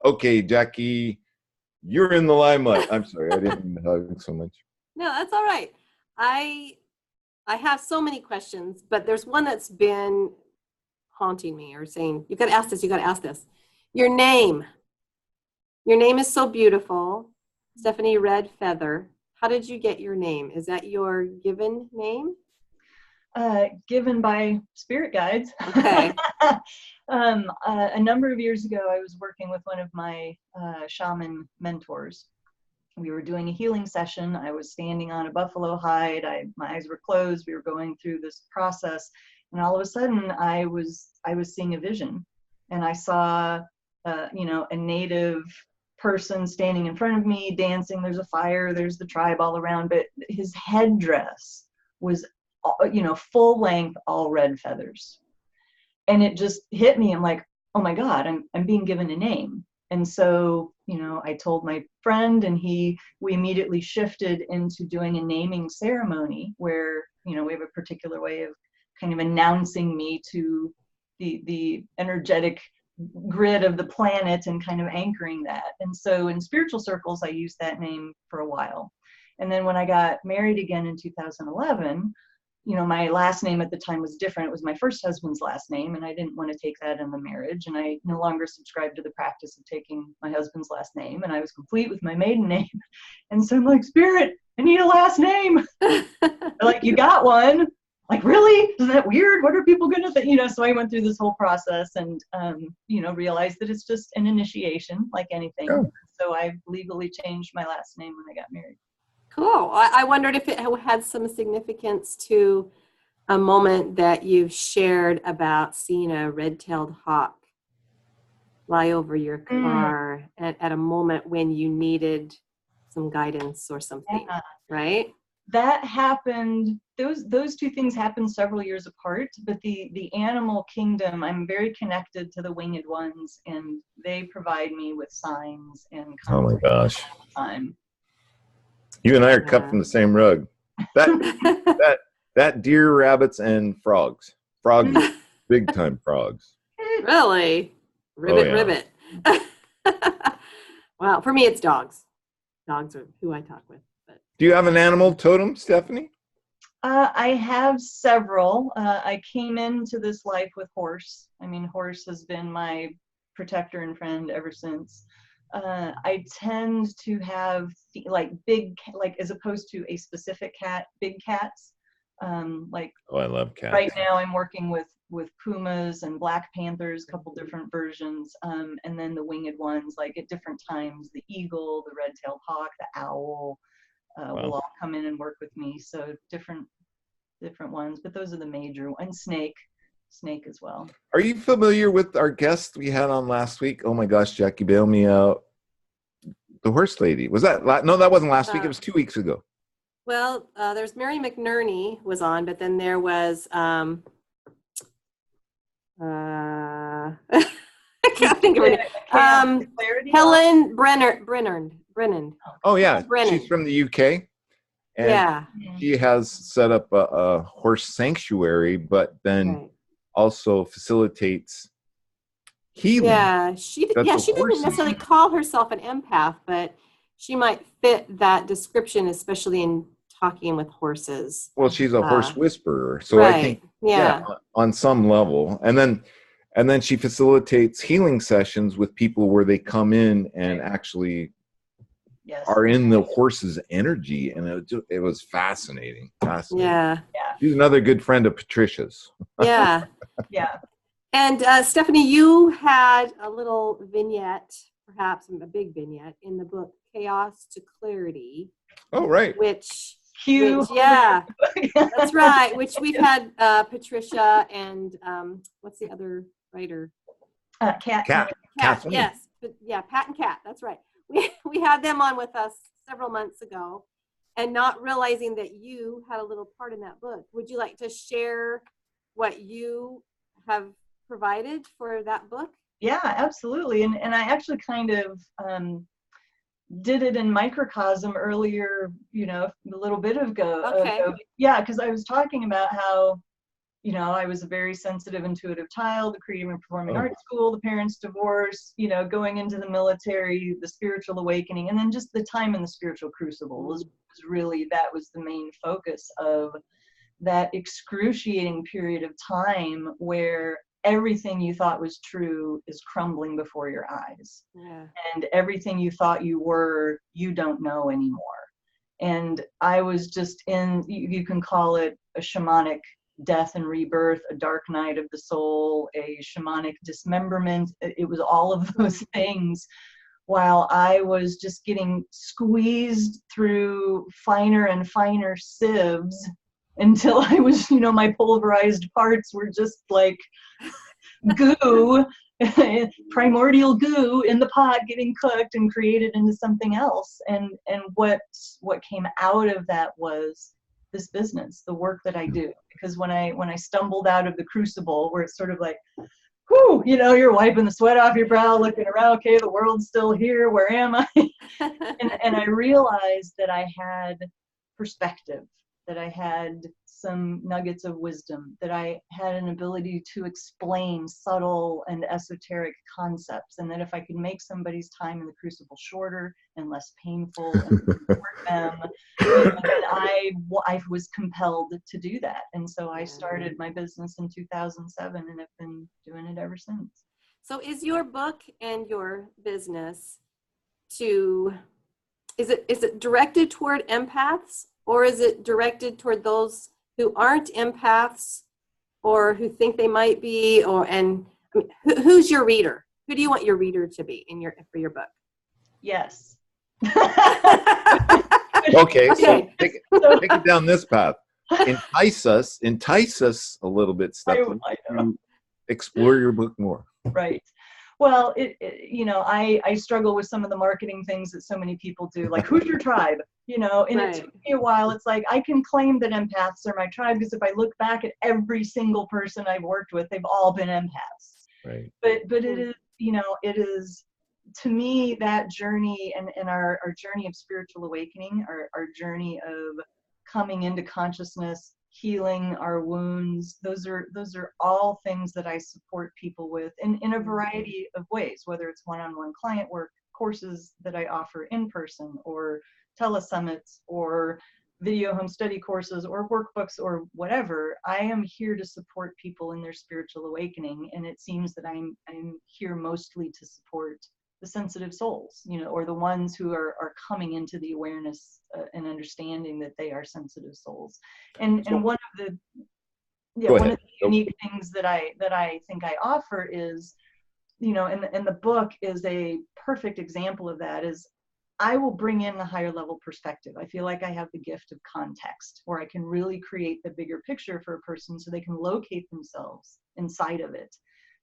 Okay, Jackie, you're in the limelight. I'm sorry, I didn't hug so much. No, that's all right. I have so many questions, but there's one that's been haunting me, or saying, you got to ask this, you got to ask this. Your name is so beautiful, Stephanie Redfeather. How did you get your name? Is that your given name? Given by spirit guides. Okay. A number of years ago, I was working with one of my shaman mentors. We were doing a healing session. I was standing on a buffalo hide. My eyes were closed. We were going through this process, and all of a sudden, I was seeing a vision, and I saw, you know, a native person standing in front of me, dancing. There's a fire. There's the tribe all around, but his headdress was, you know, full length, all red feathers, and it just hit me. I'm like, oh my God, I'm being given a name. And so, you know, I told my friend, and we immediately shifted into doing a naming ceremony where, you know, we have a particular way of kind of announcing me to the energetic grid of the planet and kind of anchoring that. And so in spiritual circles, I used that name for a while. And then when I got married again in 2011, my last name at the time was different. It was my first husband's last name, and I didn't want to take that in the marriage. And I no longer subscribed to the practice of taking my husband's last name, and I was complete with my maiden name. And so I'm like, Spirit, I need a last name. They're like, you got one. Like, really? Isn't that weird? What are people going to think? So I went through this whole process and, realized that it's just an initiation like anything. Oh. So I legally changed my last name when I got married. Cool. I wondered if it had some significance to a moment that you've shared about seeing a red-tailed hawk fly over your car at a moment when you needed some guidance or something, right? That happened. Those two things happened several years apart, but the animal kingdom, I'm very connected to the winged ones, and they provide me with signs and Oh my gosh. all the time. You and I are cut from the same rug. That deer, rabbits, and frogs. Frogs, big time frogs. Really? Ribbit, Oh, yeah. ribbit. Wow. For me, it's dogs. Dogs are who I talk with. But Do you have an animal totem, Stephanie? I have several. I came into this life with horse. I mean, horse has been my protector and friend ever since. I tend to have big, as opposed to a specific cat, big cats. Oh, I love cats. Right now I'm working with pumas and black panthers, a couple different versions, and then the winged ones, like at different times, the eagle, the red-tailed hawk, the owl will all come in and work with me. So different ones, but those are the major ones. Snake as well. Are you familiar with our guest we had on last week? Oh my gosh, Jackie, bail me out. The horse lady. Was that no, that wasn't last week. It was 2 weeks ago. well, there's Mary McNerney was on, but then there was I can't think of her name. Helen Brennan. Oh yeah, Brennan. she's from the UK. And Yeah. she has set up a horse sanctuary, but then Right. also facilitates healing. Yeah, she That's the didn't horses. necessarily call herself an empath, but she might fit that description, especially in talking with horses. Well, she's a horse whisperer, so right. I think Yeah. on some level, and then she facilitates healing sessions with people where they come in and actually are in the horse's energy, and it was fascinating. Yeah. She's another good friend of Patricia's. Yeah. Yeah. And Stephanie, you had a little vignette, perhaps a big vignette, in the book Chaos to Clarity. Oh, right. Which Cue. yeah, that's right. Which we've had Patricia and what's the other writer? Cat. Kathleen. Yes. Yeah, Pat and Kat. That's right. We had them on with us several months ago, and not realizing that you had a little part in that book. Would you like to share what you have provided for that book? Yeah, absolutely. And I actually kind of did it in microcosm earlier, a little bit ago. Okay. Yeah, because I was talking about how, I was a very sensitive, intuitive child, the creative and performing arts school, the parents' divorce, going into the military, the spiritual awakening, and then just the time in the spiritual crucible was really, that was the main focus of that excruciating period of time where everything you thought was true is crumbling before your eyes. Yeah. And everything you thought you were, you don't know anymore. And I was just you can call it a shamanic death and rebirth, a dark night of the soul, a shamanic dismemberment. It was all of those things, while I was just getting squeezed through finer and finer sieves until I was, my pulverized parts were just like goo, primordial goo in the pot getting cooked and created into something else. And what came out of that was this business, the work that I do. Because when I stumbled out of the crucible, where it's sort of like, whew, you're wiping the sweat off your brow, looking around, okay, the world's still here, where am I? and I realized that I had perspective. that I had some nuggets of wisdom, that I had an ability to explain subtle and esoteric concepts, and that if I could make somebody's time in the crucible shorter and less painful and support them, then I was compelled to do that. And so I started my business in 2007 and have been doing it ever since. So is your book and your business is it directed toward empaths, or is it directed toward those who aren't empaths or who think they might be, who's your reader? Who do you want your reader to be for your book? Yes. Okay, so Okay. take it down this path. Entice us a little bit, Stephanie, to explore your book more. Right. Well, I struggle with some of the marketing things that so many people do, like, who's your tribe? And Right. It took me a while. It's like, I can claim that empaths are my tribe, because if I look back at every single person I've worked with, they've all been empaths. Right. But it is, it is, to me, that journey and our journey of spiritual awakening, our journey of coming into consciousness, healing our wounds, those are all things that I support people with in a variety of ways, whether it's one-on-one client work, courses that I offer in person, or telesummits, or video home study courses, or workbooks, or whatever. I am here to support people in their spiritual awakening, and it seems that I'm here mostly to support the sensitive souls, or the ones who are coming into the awareness and understanding that they are sensitive souls. And one of the unique things that I think I offer is, and the book is a perfect example of that, is I will bring in the higher level perspective. I feel like I have the gift of context, where I can really create the bigger picture for a person so they can locate themselves inside of it.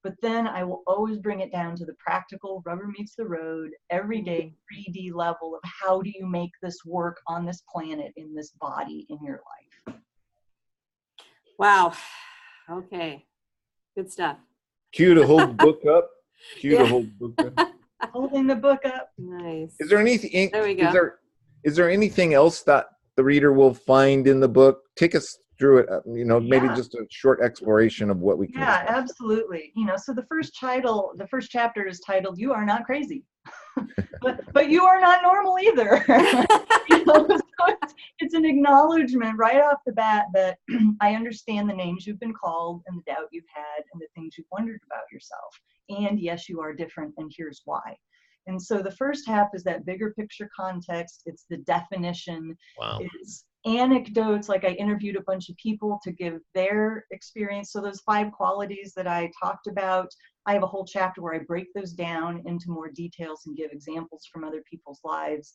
But then I will always bring it down to the practical, rubber meets the road, everyday 3D level of how do you make this work on this planet, in this body, in your life. Wow. Okay. Good stuff. Cue to hold the book up. Yeah. To hold the book up. Holding the book up. Nice. Is there anything? There we go. Is there anything else that the reader will find in the book? Take us through it. Maybe just a short exploration of what we can. Yeah, absolutely. So the first chapter is titled "You Are Not Crazy," but you are not normal either. So it's an acknowledgement right off the bat that I understand the names you've been called, and the doubt you've had, and the things you've wondered about yourself. And yes, you are different, and here's why. And so the first half is that bigger picture context. It's the definition. Wow. It's anecdotes, like I interviewed a bunch of people to give their experience. So those 5 qualities that I talked about, I have a whole chapter where I break those down into more details and give examples from other people's lives.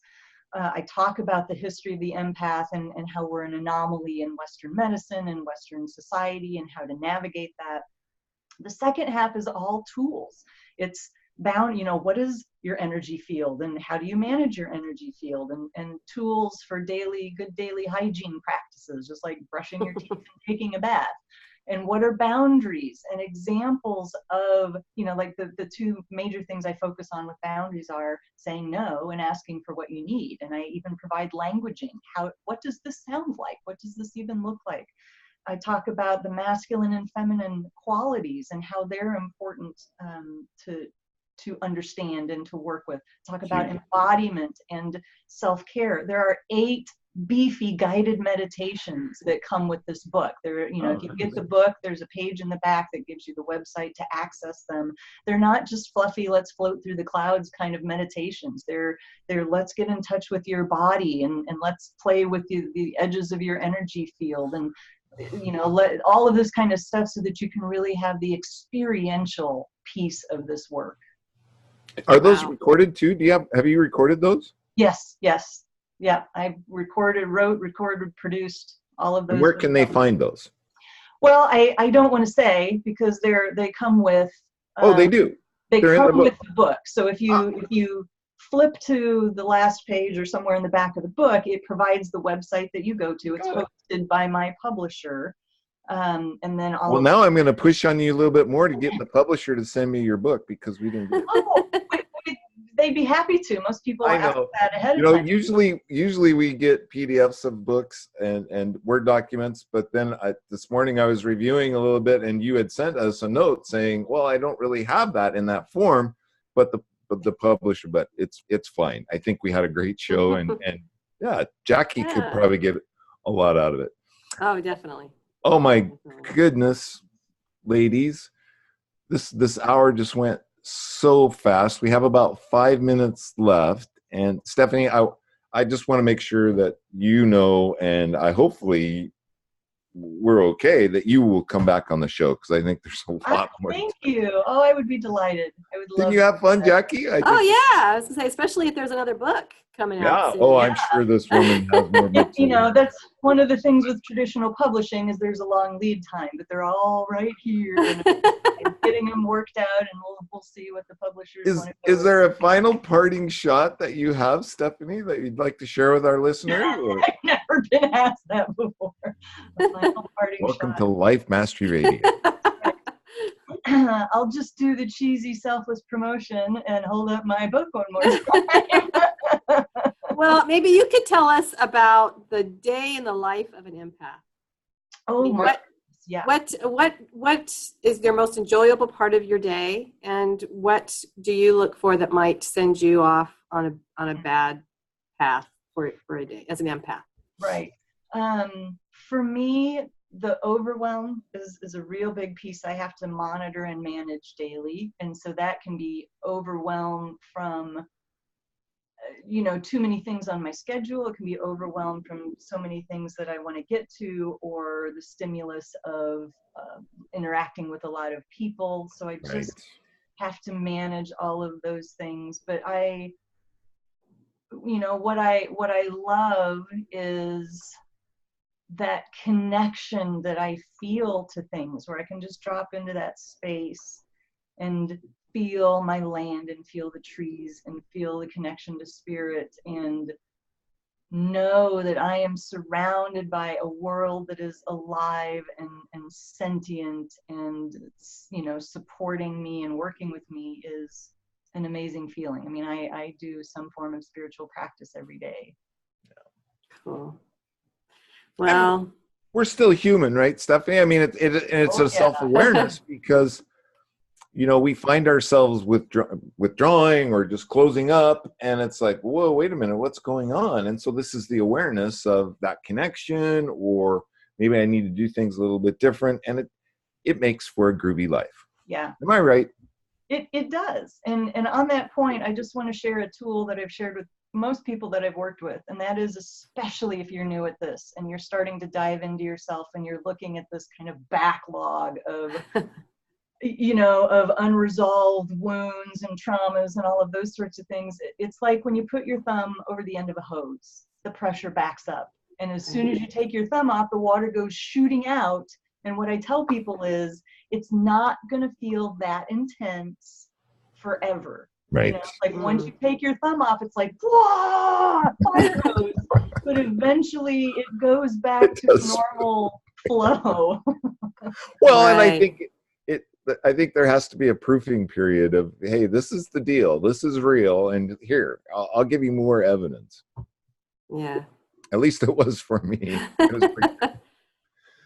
I talk about the history of the empath and how we're an anomaly in Western medicine and Western society, and how to navigate that. The second half is all tools. It's bound, what is your energy field, and how do you manage your energy field, and tools for good daily hygiene practices, just like brushing your teeth and taking a bath. And what are boundaries, and examples of, like the 2 major things I focus on with boundaries are saying no and asking for what you need. And I even provide languaging. What does this sound like? What does this even look like? I talk about the masculine and feminine qualities and how they're important to understand and to work with. Talk about embodiment and self-care. There are 8 beefy guided meditations that come with this book. If you get the book, there's a page in the back that gives you the website to access them. They're not just fluffy, let's float through the clouds kind of meditations. They're let's get in touch with your body, and let's play with the edges of your energy field, and let all of this kind of stuff, so that you can really have the experiential piece of this work. Are those recorded too? Have you recorded those? Yes. Yeah, I wrote, produced all of those. And where can they find those? Well, I don't want to say, because they come with. They do. They're come with the book. So if you flip to the last page or somewhere in the back of the book, it provides the website that you go to. It's hosted by my publisher. And then now I'm going to push on you a little bit more to get the publisher to send me your book, because we didn't do it. they'd be happy to. Most people I ask know. that ahead You of know, time. usually we get PDFs of books and Word documents, but then this morning I was reviewing a little bit, and you had sent us a note saying, "Well, I don't really have that in that form," but the publisher, but it's fine. I think we had a great show, and yeah, Jackie could Yeah. probably get a lot out of it. Oh, definitely. Oh my Definitely. goodness, ladies, this hour just went so fast. We have about 5 minutes left, and Stephanie, I just want to make sure that you know, and I hopefully we're okay that you will come back on the show, because I think there's a lot more. Thank you. Oh, I would be delighted. I would love. Didn't you have fun, Jackie? Oh yeah, I was gonna say, especially if there's another book coming Yeah. out soon. Oh, I'm sure this woman has more books. You know, that's one of the things with traditional publishing is there's a long lead time, but they're all right here, and getting them worked out, and we'll see what the publishers want to do. Is there a final parting shot that you have, Stephanie, that you'd like to share with our listeners? Or? I've never been asked that before. A final parting Welcome shot. to Life Mastery Radio. I'll just do the cheesy, selfless promotion and hold up my book one more time. Well, maybe you could tell us about the day in the life of an empath. Oh, What yeah. what is your most enjoyable part of your day, and what do you look for that might send you off on a bad path for a day as an empath? Right. For me, the overwhelm is a real big piece I have to monitor and manage daily. And so that can be overwhelmed from, too many things on my schedule. It can be overwhelmed from so many things that I want to get to, or the stimulus of interacting with a lot of people. So I just have to manage all of those things. But what I love is that connection that I feel to things, where I can just drop into that space and feel my land and feel the trees and feel the connection to spirit, and know that I am surrounded by a world that is alive and sentient, and supporting me and working with me is an amazing feeling. I mean, I do some form of spiritual practice every day. Cool. Well, we're still human, right, Stephanie? I mean, it's a self-awareness because, we find ourselves withdrawing or just closing up, and it's like, whoa, wait a minute, what's going on? And so this is the awareness of that connection, or maybe I need to do things a little bit different, and it makes for a groovy life. Yeah. Am I right? It does. And on that point, I just want to share a tool that I've shared with most people that I've worked with, and that is, especially if you're new at this and you're starting to dive into yourself and you're looking at this kind of backlog of of unresolved wounds and traumas and all of those sorts of things. It's like when you put your thumb over the end of a hose, the pressure backs up, and as soon as you take your thumb off, the water goes shooting out. And what I tell people is, it's not going to feel that intense forever. Right. Like once you take your thumb off, it's like, whoa, fire hose. But eventually it goes back to normal flow. Well, right. And I think there has to be a proofing period of, hey, this is the deal. This is real. And here, I'll give you more evidence. Yeah. At least it was for me. It was pretty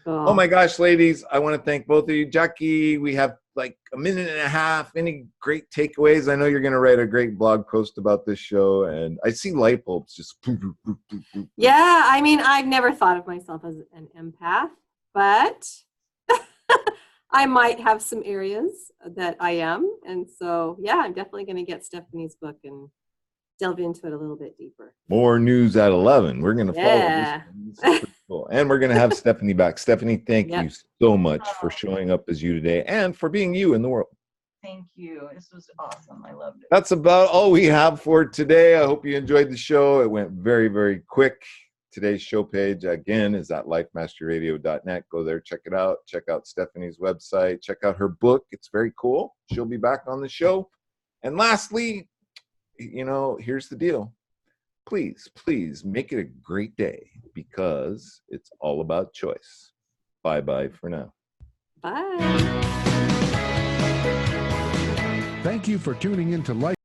Cool. Oh my gosh, ladies, I want to thank both of you. Jackie, we have like a minute and a half. Any great takeaways? I know you're going to write a great blog post about this show, and I see light bulbs just boop, boop, boop, boop, boop. Yeah, I mean, I've never thought of myself as an empath, but I might have some areas that I am. And so, yeah, I'm definitely going to get Stephanie's book and delve into it a little bit deeper. More news at 11. We're going to follow Yeah. this. This is pretty cool. And we're going to have Stephanie back. Stephanie, thank you so much for showing up as you today and for being you in the world. Thank you. This was awesome. I loved it. That's about all we have for today. I hope you enjoyed the show. It went very, very quick. Today's show page, again, is at lifemasterradio.net. Go there, check it out. Check out Stephanie's website. Check out her book. It's very cool. She'll be back on the show. And lastly, here's the deal. Please, please make it a great day, because it's all about choice. Bye-bye for now. Bye. Thank you for tuning in to Life